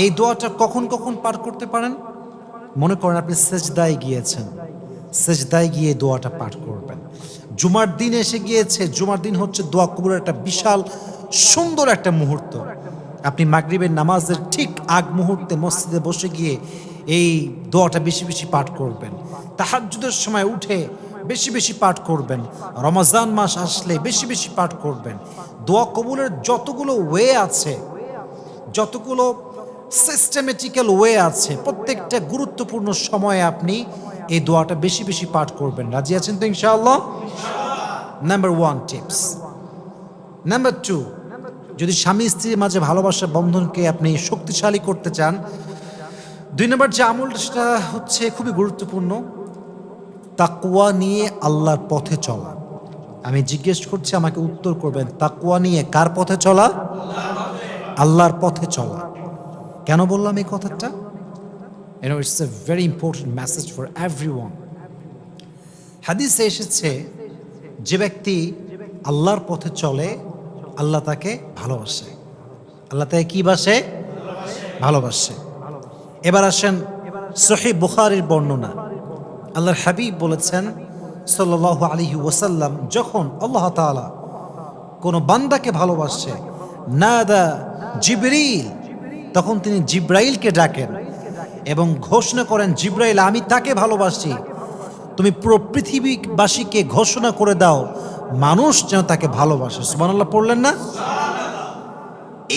এই দোয়াটা কখন কখন পাঠ করতে পারেন? মনে করেন আপনি সেজদায় গিয়েছেন, সেজদায় গিয়ে দোয়াটা পাঠ করবেন। জুমার দিন এসে গিয়েছে, জুমার দিন হচ্ছে দোয়া কবুলের একটা বিশাল সুন্দর একটা মুহূর্ত। আপনি মাগরিবের নামাজের ঠিক আগ মুহূর্তে মসজিদে বসে গিয়ে এই দোয়াটা বেশি বেশি পাঠ করবেন। তাহাজ্জুদের সময় উঠে বেশি বেশি পাঠ করবেন। রমজান মাস আসলে বেশি বেশি পাঠ করবেন। দোয়া কবুলের যতগুলো ওয়ে আছে, যতগুলো সিস্টেমেটিক্যাল ওয়ে আছে, প্রত্যেকটা গুরুত্বপূর্ণ সময়ে আপনি এই দোয়াটা বেশি বেশি পাঠ করবেন। রাজি আছেন তো ইনশাআল্লাহ? Number 1 tips. নাম্বার 2, যদি স্বামী স্ত্রীর মাঝে ভালোবাসার বন্ধনকে আপনি শক্তিশালী করতে চান, 2 নম্বর যে আমলটা সেটা হচ্ছে খুবই গুরুত্বপূর্ণ, তাকওয়া নিয়ে আল্লাহর পথে চলা। আমি জিজ্ঞেস করছি, আমাকে উত্তর করবেন, তাকওয়া নিয়ে কার পথে চলা? আল্লাহর পথে চলা। কেন বললাম এই কথাটা? It's a very important message for everyone. হাদিসে এসেছে, যে ব্যক্তি আল্লাহর পথে চলে আল্লাহ তাকে ভালোবাসে। আল্লাহ তাকে কি বাসে? ভালোবাসে। এবার আসেন সহিহ বুখারীর বর্ণনা। আল্লাহর হাবিব বলেছেন সাল্লাল্লাহু আলাইহি ওয়াসাল্লাম, যখন আল্লাহ তাআলা কোনো বান্দাকে ভালোবাসে, নাদা জিবরিল, তখন তিনি জিব্রাইলকে ডাকেন এবং ঘোষণা করেন, জিব্রাইল, আমি তাকে ভালোবাসি, তুমি পুরো পৃথিবীবাসীকে ঘোষণা করে দাও মানুষ যেন তাকে ভালোবাসে। সুবহানাল্লাহ পড়লেন না?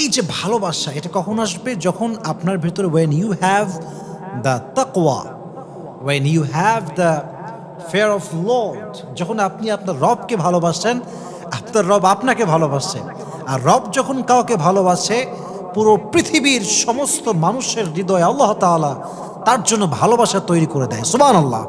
এই যে ভালোবাসা, এটা কখন আসবে? যখন আপনার ভিতরে when you have the taqwa, when you have the fear of Lord, যখন আপনি আপনার রবকে ভালোবাসেন, আপনার রব আপনাকে ভালোবাসে। আর রব যখন কাউকে ভালোবাসে, পুরো পৃথিবীর সমস্ত মানুষের হৃদয়ে আল্লাহ তাআলা তার জন্য ভালোবাসা তৈরি করে দেয়। সুবহানাল্লাহ।